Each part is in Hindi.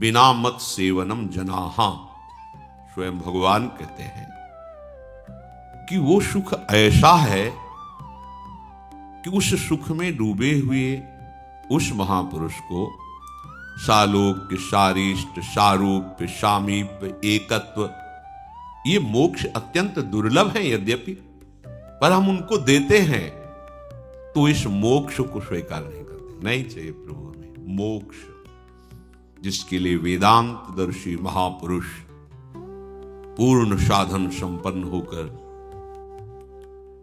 बिना मत सेवनम जनाहा। स्वयं भगवान कहते हैं कि वो सुख ऐसा है कि उस सुख में डूबे हुए उस महापुरुष को सालोक्य, शारिष्ट, सारूप्य, सामीप्य, एकत्व, ये मोक्ष अत्यंत दुर्लभ है यद्यपि, पर हम उनको देते हैं तो इस मोक्ष को स्वीकार नहीं करते। नहीं चाहिए प्रभु हमें मोक्ष, जिसके लिए वेदांत दर्शी महापुरुष पूर्ण साधन संपन्न होकर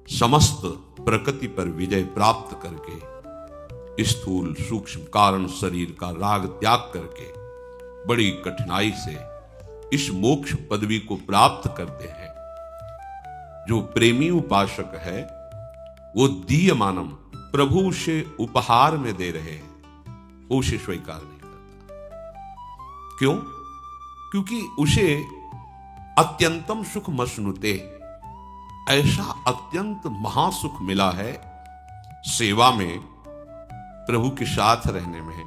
समस्त प्रकृति पर विजय प्राप्त करके स्थूल सूक्ष्म कारण शरीर का राग त्याग करके बड़ी कठिनाई से इस मोक्ष पदवी को प्राप्त करते हैं। जो प्रेमी उपासक है वो दीयमानम, प्रभु उसे उपहार में दे रहे हैं, वो उसे स्वीकार नहीं करता। क्यों? क्योंकि उसे अत्यंतम सुख मसनुते, ऐसा अत्यंत महासुख मिला है सेवा में, प्रभु के साथ रहने में,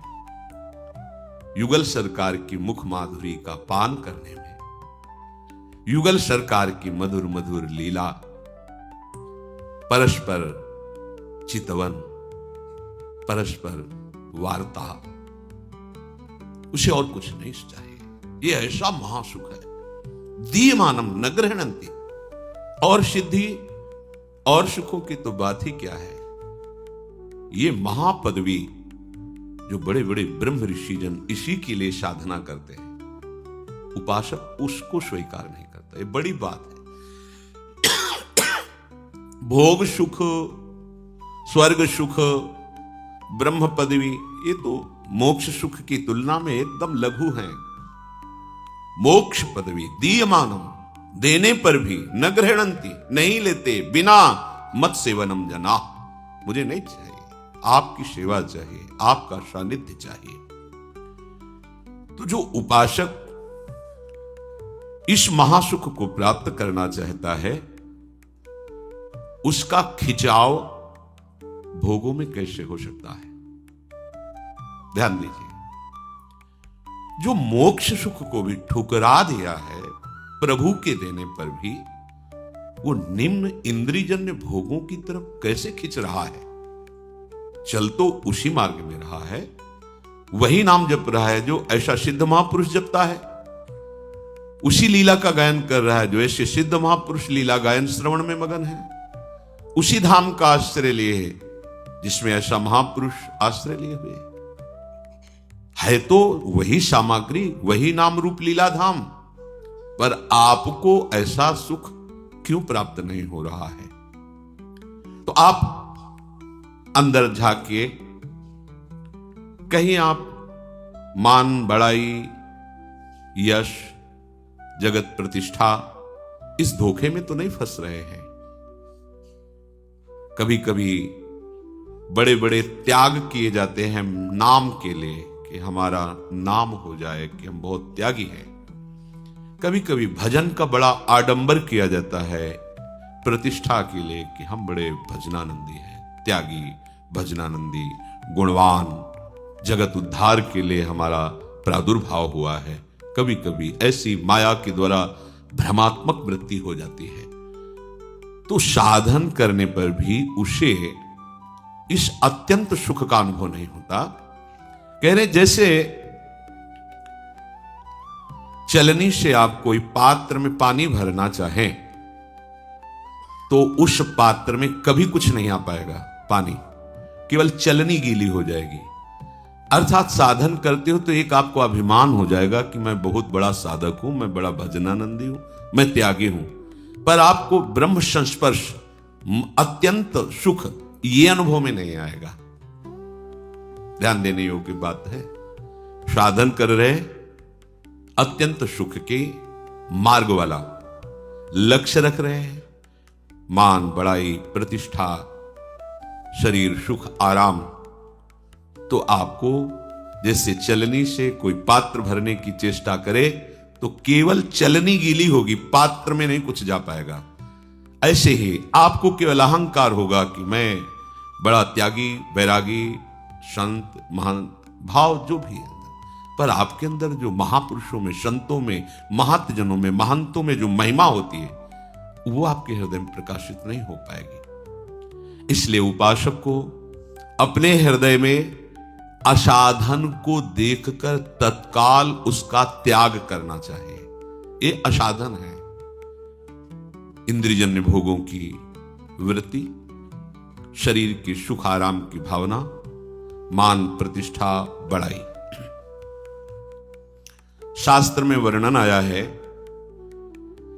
युगल सरकार की मुख माधुरी का पान करने में, युगल सरकार की मधुर मधुर लीला, परस्पर चितवन, परस्पर वार्ता, उसे और कुछ नहीं चाहिए। ये ऐसा महासुख है, दीयमानम न गृह्णन्ति। और सिद्धि और सुखों की तो बात ही क्या है। ये महापदवी जो बड़े बड़े ब्रह्म ऋषिजन इसी के लिए साधना करते हैं, उपासक उसको स्वीकार नहीं करता। ये बड़ी बात है। भोग सुख, स्वर्ग सुख, ब्रह्म पदवी, ये तो मोक्ष सुख की तुलना में एकदम लघु हैं। मोक्ष पदवी दीयमानम, देने पर भी न गृह्णन्ति, नहीं लेते, बिना मत सेवनम जना, मुझे नहीं चाहिए, आपकी सेवा चाहिए, आपका सानिध्य चाहिए। तो जो उपासक इस महासुख को प्राप्त करना चाहता है, उसका खिंचाव भोगों में कैसे हो सकता है? ध्यान दीजिए, जो मोक्ष सुख को भी ठुकरा दिया है प्रभु के देने पर भी, वो निम्न इंद्रियजन्य भोगों की तरफ कैसे खिंच रहा है? चल तो उसी मार्ग में रहा है, वही नाम जप रहा है जो ऐसा सिद्ध महापुरुष जपता है, उसी लीला का गायन कर रहा है जो ऐसे सिद्ध महापुरुष लीला गायन श्रवण में मगन है, उसी धाम का आश्रय लिए है जिसमें ऐसा महापुरुष आश्रय लिए हुए है। तो वही सामग्री, वही नाम रूप लीला धाम, पर आपको ऐसा सुख क्यों प्राप्त नहीं हो रहा है? तो आप अंदर झांकिए, कहीं आप मान बढ़ाई, यश, जगत प्रतिष्ठा, इस धोखे में तो नहीं फंस रहे हैं? कभी कभी बड़े बड़े त्याग किए जाते हैं नाम के लिए, कि हमारा नाम हो जाए कि हम बहुत त्यागी हैं। कभी कभी भजन का बड़ा आडंबर किया जाता है प्रतिष्ठा के लिए, कि हम बड़े भजनानंदी हैं, त्यागी, भजनानंदी, गुणवान, जगत उद्धार के लिए हमारा प्रादुर्भाव हुआ है। कभी कभी ऐसी माया के द्वारा भ्रमात्मक वृत्ति हो जाती है। तो साधन करने पर भी उसे इस अत्यंत सुख का अनुभव नहीं होता। कह रहे जैसे चलनी से आप कोई पात्र में पानी भरना चाहें तो उस पात्र में कभी कुछ नहीं आ पाएगा पानी, केवल चलनी गीली हो जाएगी। अर्थात साधन करते हो तो एक आपको अभिमान हो जाएगा कि मैं बहुत बड़ा साधक हूं, मैं बड़ा भजनानंदी हूं, मैं त्यागी हूं, पर आपको ब्रह्म संस्पर्श, अत्यंत सुख, ये अनुभव में नहीं आएगा। ध्यान देने योग्य बात है। साधन कर रहे, अत्यंत सुख के मार्ग वाला लक्ष्य रख रहे हैं, मान बढ़ाई, प्रतिष्ठा, शरीर सुख, आराम, तो आपको जैसे चलनी से कोई पात्र भरने की चेष्टा करे तो केवल चलनी गीली होगी, पात्र में नहीं कुछ जा पाएगा। ऐसे ही आपको केवल अहंकार होगा कि मैं बड़ा त्यागी, वैरागी, संत, महान भाव जो भी है, पर आपके अंदर जो महापुरुषों में, संतों में, महतजनों में, महंतों में जो महिमा होती है, वो आपके हृदय में प्रकाशित नहीं हो पाएगी। इसलिए उपासक को अपने हृदय में असाधन को देखकर तत्काल उसका त्याग करना चाहिए। ये असाधन है, इंद्रियजन्य भोगों की वृत्ति, शरीर के सुख आराम की भावना, मान प्रतिष्ठा बड़ाई। शास्त्र में वर्णन आया है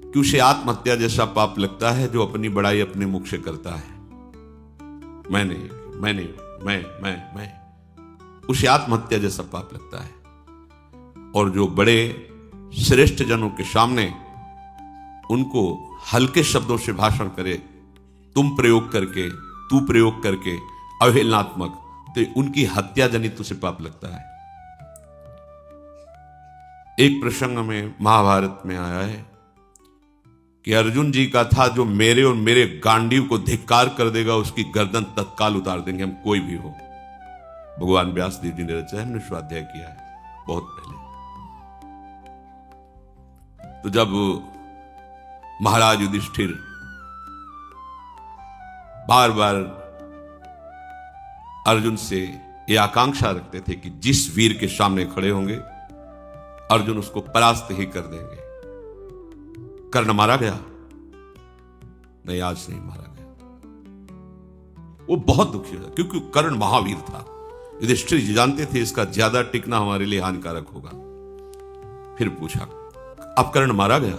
कि उसे आत्महत्या जैसा पाप लगता है जो अपनी बड़ाई अपने मुख से करता है। मैंने मैं उसे आत्महत्या जैसा पाप लगता है। और जो बड़े श्रेष्ठ जनों के सामने उनको हल्के शब्दों से भाषण करे, तुम प्रयोग करके, तू प्रयोग करके, अवहेलनात्मक, तो उनकी हत्या जनित उसे पाप लगता है। एक प्रसंग में महाभारत में आया है कि अर्जुन जी का था, जो मेरे और मेरे गांडीव को धिक्कार कर देगा उसकी गर्दन तत्काल उतार देंगे हम, कोई भी हो। भगवान व्यास देव जी ने रचा है, हमने स्वाध्याय किया है बहुत पहले। तो जब महाराज युधिष्ठिर बार बार अर्जुन से यह आकांक्षा रखते थे कि जिस वीर के सामने खड़े होंगे अर्जुन उसको परास्त ही कर देंगे। कर्ण मारा गया? नहीं, आज नहीं मारा गया। वो बहुत दुखी हुआ क्योंकि कर्ण महावीर था। युधिष्ठिर जी जानते थे इसका ज्यादा टिकना हमारे लिए हानिकारक होगा। फिर पूछा, अब कर्ण मारा गया?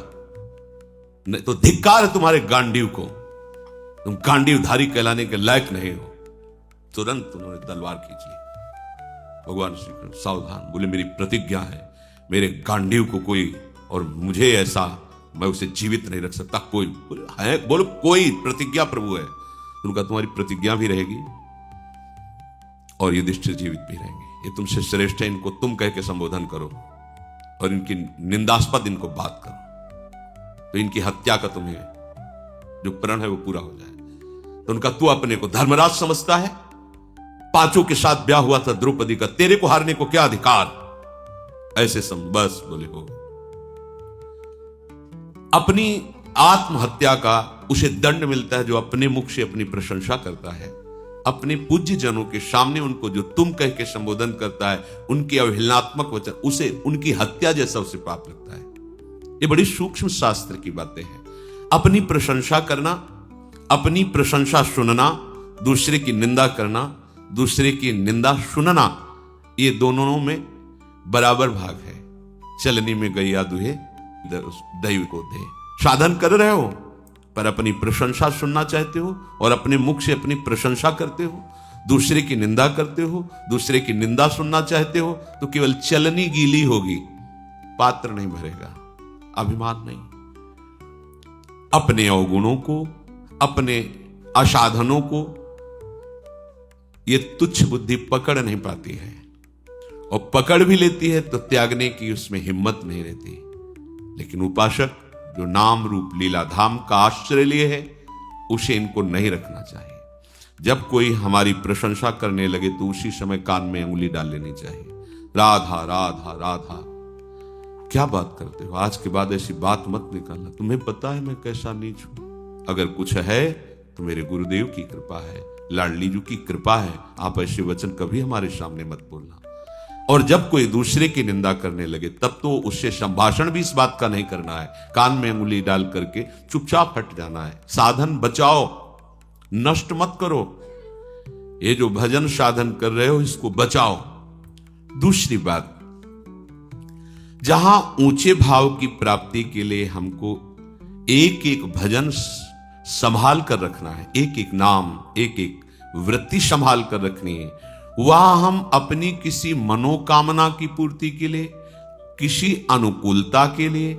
नहीं, तो धिक्कार तुम्हारे गांडीव को, तुम गांडीवधारी कहलाने के लायक नहीं हो। तुरंत उन्होंने तलवार खींची। भगवान श्री कृष्ण सावधान बोले, मेरी प्रतिज्ञा है, मेरे गांडीव को कोई और मुझे ऐसा, मैं उसे जीवित नहीं रख सकता। कोई है? बोलो कोई। प्रतिज्ञा प्रभु है। उनका तुम्हारी प्रतिज्ञा भी रहेगी और युधिष्ठिर जीवित भी रहेंगे। ये तुमसे श्रेष्ठ है, इनको तुम कह के संबोधन करो और इनकी निंदास्पद इनको बात करो, तो इनकी हत्या का तुम्हें जो प्रण है वो पूरा हो जाए। तो उनका, तू अपने को धर्मराज समझता है? पांचों के साथ ब्याह हुआ था द्रौपदी का, तेरे को हारने को क्या अधिकार? ऐसे बस बोले हो। अपनी आत्महत्या का उसे दंड मिलता है जो अपने मुख से अपनी प्रशंसा करता है। अपने पूज्य जनों के सामने उनको जो तुम कह के संबोधन करता है, उनके अवहेलनात्मक वचन, उसे उनकी हत्या जैसा उसे पाप लगता है। ये बड़ी सूक्ष्म शास्त्र की बातें हैं। अपनी प्रशंसा करना, अपनी प्रशंसा सुनना, दूसरे की निंदा करना, दूसरे की निंदा सुनना, ये दोनों में बराबर भाग है। चलनी में गैया दुहे दैव को दे। साधन कर रहे हो पर अपनी प्रशंसा सुनना चाहते हो और अपने मुख से अपनी प्रशंसा करते हो, दूसरे की निंदा करते हो, दूसरे की निंदा सुनना चाहते हो, तो केवल चलनी गीली होगी, पात्र नहीं भरेगा, अभिमान नहीं। अपने अवगुणों को, अपने असाधनों को ये तुच्छ बुद्धि पकड़ नहीं पाती है, और पकड़ भी लेती है तो त्यागने की उसमें हिम्मत नहीं रहती। लेकिन उपासक जो नाम रूप लीला धाम का आश्रय लिए है, उसे इनको नहीं रखना चाहिए। जब कोई हमारी प्रशंसा करने लगे तो उसी समय कान में उंगली डाल लेनी चाहिए। राधा राधा राधा, क्या बात करते हो? आज के बाद ऐसी बात मत निकालना, तुम्हें पता है मैं कैसा नीच हूं। अगर कुछ है तो मेरे गुरुदेव की कृपा है, लाडली जी की कृपा है। आप ऐसे वचन कभी हमारे सामने मत बोलना। और जब कोई दूसरे की निंदा करने लगे तब तो उससे संभाषण भी इस बात का नहीं करना है, कान में अंगुली डाल करके चुपचाप हट जाना है। साधन बचाओ, नष्ट मत करो। ये जो भजन साधन कर रहे हो इसको बचाओ। दूसरी बात, जहां ऊंचे भाव की प्राप्ति के लिए हमको एक एक भजन संभाल कर रखना है, एक एक नाम, एक एक वृत्ति संभाल कर रखनी है, वहां हम अपनी किसी मनोकामना की पूर्ति के लिए, किसी अनुकूलता के लिए,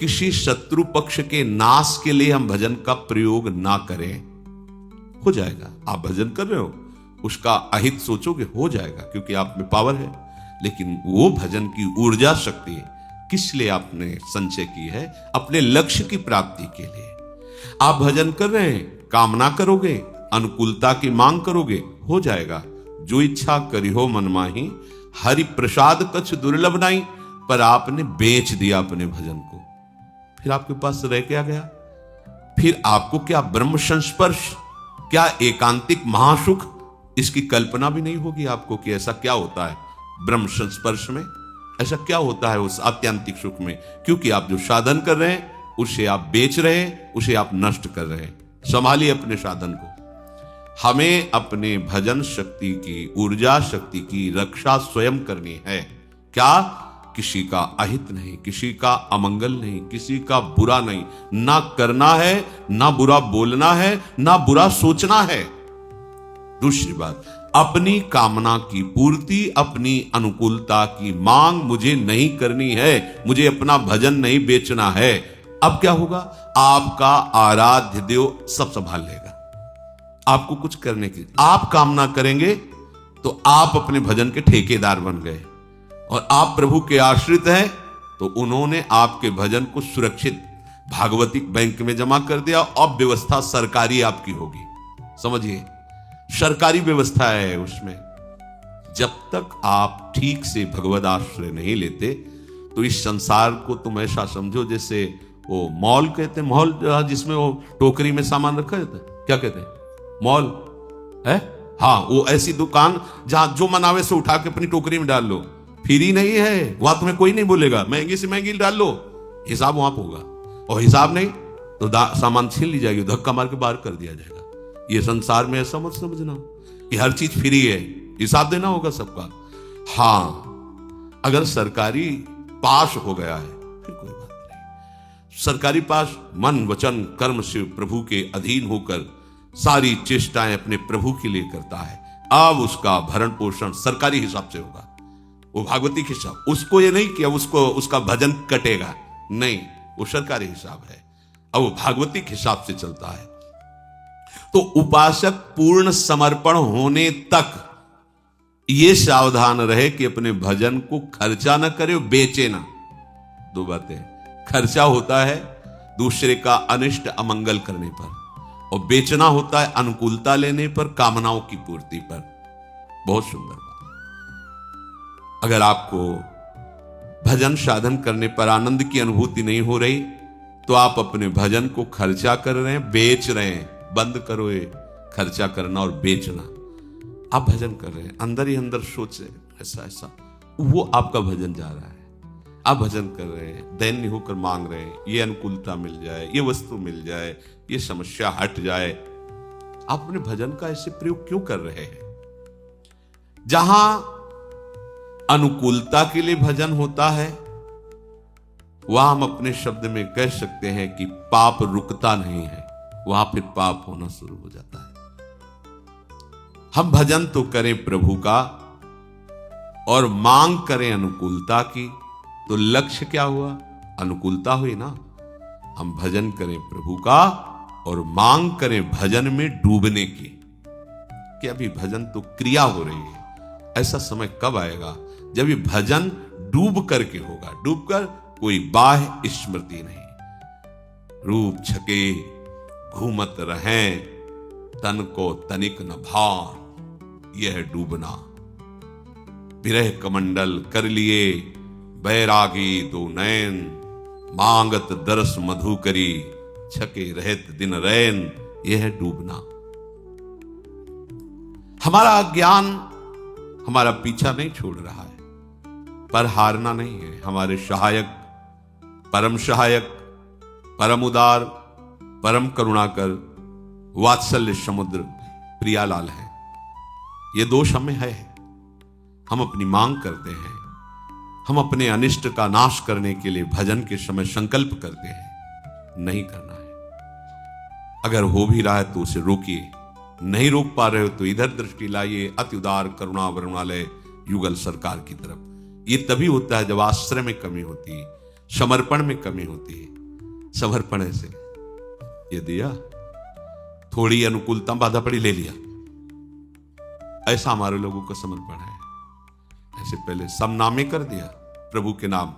किसी शत्रु पक्ष के नाश के लिए हम भजन का प्रयोग ना करें। हो जाएगा, आप भजन कर रहे हो, उसका अहित सोचोगे, हो जाएगा, क्योंकि आप में पावर है। लेकिन वो भजन की ऊर्जा शक्ति किस लिए आपने संचय की है? अपने लक्ष्य की प्राप्ति के लिए। आप भजन कर रहे हैं, कामना करोगे, अनुकूलता की मांग करोगे, हो जाएगा। जो इच्छा करी हो मन माही, हरि प्रसाद कछ दुर्लभ नहीं, पर आपने बेच दिया अपने भजन को। फिर आपके पास रह क्या गया? फिर आपको क्या ब्रह्म संस्पर्श, क्या एकांतिक महासुख, इसकी कल्पना भी नहीं होगी आपको कि ऐसा क्या होता है ब्रह्म संस्पर्श में, ऐसा क्या होता है उस आत्यांतिक सुख में। क्योंकि आप जो साधन कर रहे हैं उसे आप बेच रहे हैं, उसे आप नष्ट कर रहे हैं। संभालिए अपने साधन को। हमें अपने भजन शक्ति की, ऊर्जा शक्ति की रक्षा स्वयं करनी है। क्या? किसी का अहित नहीं, किसी का अमंगल नहीं, किसी का बुरा नहीं, ना करना है, ना बुरा बोलना है, ना बुरा सोचना है। दूसरी बात, अपनी कामना की पूर्ति, अपनी अनुकूलता की मांग मुझे नहीं करनी है, मुझे अपना भजन नहीं बेचना है। अब क्या होगा? आपका आराध्य देव सब संभाल लेगा। आपको कुछ करने की, आप कामना करेंगे तो आप अपने भजन के ठेकेदार बन गए, और आप प्रभु के आश्रित हैं तो उन्होंने आपके भजन को सुरक्षित भागवतिक बैंक में जमा कर दिया। अब व्यवस्था सरकारी आपकी होगी। समझिए, सरकारी व्यवस्था है उसमें। जब तक आप ठीक से भगवद आश्रय नहीं लेते तो इस संसार को तुम ऐसा समझो जैसे वो मॉल कहते हैं, मॉल जिसमें वो टोकरी में सामान रखा जाता है, क्या कहते हैं? मॉल है। हाँ, वो ऐसी दुकान जहां जो मनावे से उठा के अपनी टोकरी में डाल लो। फ्री नहीं है, वहां तुम्हें कोई नहीं बोलेगा महंगी से महंगी डाल लो, हिसाब वहां पर होगा। और हिसाब नहीं तो सामान छीन ली जाएगी, धक्का मार के बाहर कर दिया जाएगा। ये संसार में ऐसा मत समझना कि हर चीज फ्री है, हिसाब देना होगा सबका। हाँ, अगर सरकारी पास हो गया है फिर कोई बात नहीं। सरकारी पास मन वचन कर्म से प्रभु के अधीन होकर सारी चेष्टाएं अपने प्रभु के लिए करता है। अब उसका भरण पोषण सरकारी हिसाब से होगा, वो भागवती के हिसाब। उसको ये नहीं कि उसको उसका भजन कटेगा, नहीं, वो सरकारी हिसाब है। अब वो भागवती के हिसाब से चलता है। तो उपासक पूर्ण समर्पण होने तक ये सावधान रहे कि अपने भजन को खर्चा ना करे, बेचे ना। दो बातें, खर्चा होता है दूसरे का अनिष्ट अमंगल करने पर, और बेचना होता है अनुकूलता लेने पर, कामनाओं की पूर्ति पर। बहुत सुंदर बात। अगर आपको भजन साधन करने पर आनंद की अनुभूति नहीं हो रही तो आप अपने भजन को खर्चा कर रहे हैं, बेच रहे हैं। बंद करो ये खर्चा करना और बेचना। आप भजन कर रहे हैं, अंदर ही अंदर सोच रहे हैं ऐसा ऐसा, वो आपका भजन जा रहा है। आप भजन कर रहे हैं, दैन्य होकर मांग रहे हैं, ये अनुकूलता मिल जाए, ये वस्तु मिल जाए, ये समस्या हट जाए। आप अपने भजन का ऐसे प्रयोग क्यों कर रहे हैं? जहां अनुकूलता के लिए भजन होता है वहां हम अपने शब्द में कह सकते हैं कि पाप रुकता नहीं है, वहां फिर पाप होना शुरू हो जाता है। हम भजन तो करें प्रभु का और मांग करें अनुकूलता की, तो लक्ष्य क्या हुआ? अनुकूलता हुई ना। हम भजन करें प्रभु का और मांग करें भजन में डूबने की, कि अभी भजन तो क्रिया हो रही है। ऐसा समय कब आएगा जब ये भजन डूब करके होगा? डूब कर कोई बाह्य स्मृति नहीं, रूप छके घूमत रहें, तन को तनिक न भान, यह डूबना। विरह कमंडल कर लिए बैरागी दो नैन, मांगत दरस मधु करी, छके रहत दिन रैन, यह डूबना। हमारा अज्ञान हमारा पीछा नहीं छोड़ रहा है, पर हारना नहीं है। हमारे सहायक, परम उदार, परम करुणाकर, वात्सल्य समुद्र प्रियालाल है। ये दोष हमें है, हम अपनी मांग करते हैं, हम अपने अनिष्ट का नाश करने के लिए भजन के समय संकल्प करते हैं, नहीं करना है। अगर हो भी रहा है तो उसे रोकिए, नहीं रोक पा रहे हो तो इधर दृष्टि लाइए अति उदार करुणा वरुणालय युगल सरकार की तरफ। ये तभी होता है जब आश्रय में कमी होती है, समर्पण में कमी होती है। समर्पण ऐसे ये दिया, थोड़ी अनुकूलता बाधा पड़ी, ले लिया, ऐसा हमारे लोगों का समर्पण है। ऐसे पहले सब नामे कर दिया प्रभु के नाम,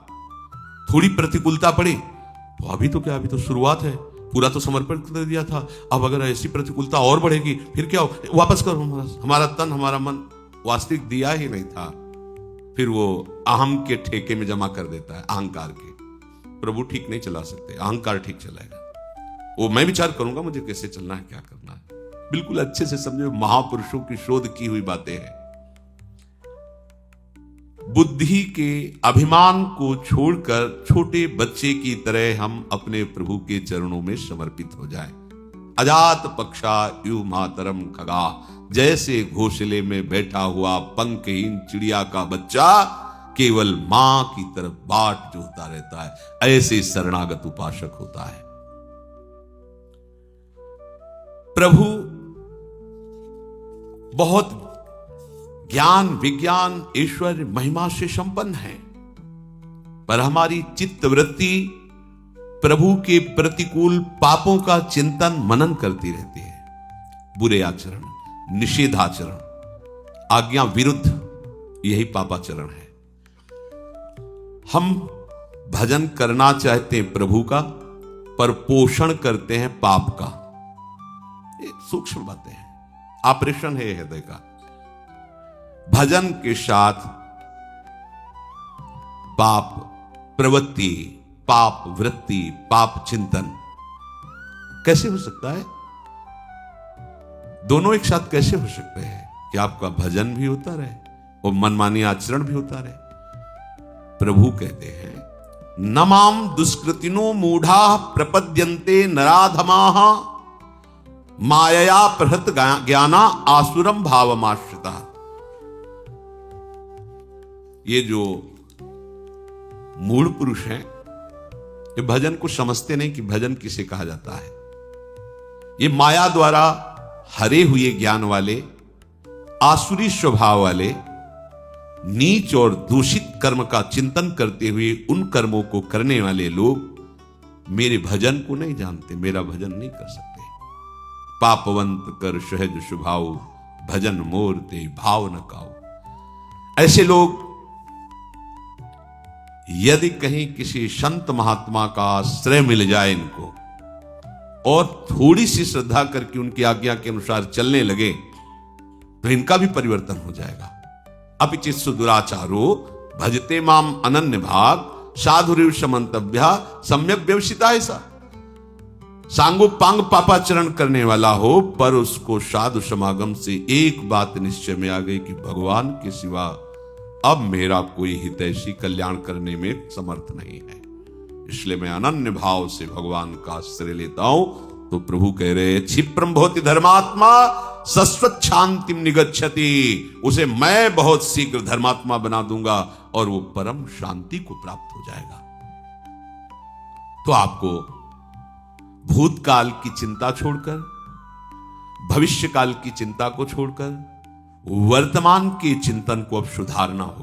थोड़ी प्रतिकूलता पड़ी तो अभी तो क्या, अभी तो शुरुआत है, पूरा तो समर्पण कर दिया था। अब अगर ऐसी प्रतिकूलता और बढ़ेगी फिर क्या हो? वापस करो, हमारा तन हमारा मन वास्तविक दिया ही नहीं था। फिर वो अहम के ठेके में जमा कर देता है, अहंकार के। प्रभु ठीक नहीं चला सकते, अहंकार ठीक चलाएगा। वो मैं विचार करूंगा मुझे कैसे चलना है, क्या करना है। बिल्कुल अच्छे से समझो, महापुरुषों की शोध की हुई बातें हैं। बुद्धि के अभिमान को छोड़कर छोटे बच्चे की तरह हम अपने प्रभु के चरणों में समर्पित हो जाएं। अजात पक्षा यु मातरम खगा, जैसे घोंसले में बैठा हुआ पंखहीन चिड़िया का बच्चा केवल मां की तरफ बाट जोता रहता है, ऐसे शरणागत उपासक होता है। प्रभु बहुत ज्ञान, विज्ञान, ऐश्वर्य, महिमा से संपन्न है, पर हमारी चित्तवृत्ति प्रभु के प्रतिकूल पापों का चिंतन मनन करती रहती है। बुरे आचरण, निषेधाचरण, आज्ञा विरुद्ध, यही पापाचरण है। हम भजन करना चाहते हैं प्रभु का, पर पोषण करते हैं पाप का। ये सूक्ष्म बातें हैं, ऑपरेशन है हृदय का। भजन के साथ पाप प्रवृत्ति, पाप वृत्ति, पाप चिंतन कैसे हो सकता है? दोनों एक साथ कैसे हो सकते हैं कि आपका भजन भी होता रहे और मनमानी आचरण भी होता रहे? प्रभु कहते हैं, नमाम दुष्कृतिनो मूढ़ा प्रपद्यन्ते नराधमाः मायया प्रहृत ज्ञाना आसुरम भावमाश्रिता। ये जो मूढ़ पुरुष हैं, ये भजन को समझते नहीं कि भजन किसे कहा जाता है। ये माया द्वारा हरे हुए ज्ञान वाले, आसुरी स्वभाव वाले, नीच और दूषित कर्म का चिंतन करते हुए उन कर्मों को करने वाले लोग मेरे भजन को नहीं जानते, मेरा भजन नहीं कर सकते। पापवंत कर सहज स्वभाव, भजन मोर ते भाव न काओ। ऐसे लोग यदि कहीं किसी संत महात्मा का आश्रय मिल जाए इनको, और थोड़ी सी श्रद्धा करके उनकी आज्ञा के अनुसार चलने लगे, तो इनका भी परिवर्तन हो जाएगा। अपिचित्सु दुराचारो भजते माम अनन्य भाग, साधुरिव समंतव्या सम्यक व्यवसिता। ऐसा सांगो पांग पापाचरण करने वाला हो, पर उसको साधु समागम से एक बात निश्चय में आ गई कि भगवान के सिवा अब मेरा कोई हितैषी कल्याण करने में समर्थ नहीं है, इसलिए मैं अनन्य भाव से भगवान का आश्रय लेता हूं। तो प्रभु कह रहे, क्षिप्रम भवति धर्मात्मा शाश्वत शांतिम निगच्छति। उसे मैं बहुत शीघ्र धर्मात्मा बना दूंगा और वो परम शांति को प्राप्त हो जाएगा। तो आपको भूतकाल की चिंता छोड़कर, भविष्य काल की चिंता को छोड़कर वर्तमान के चिंतन को अब सुधारना होगा।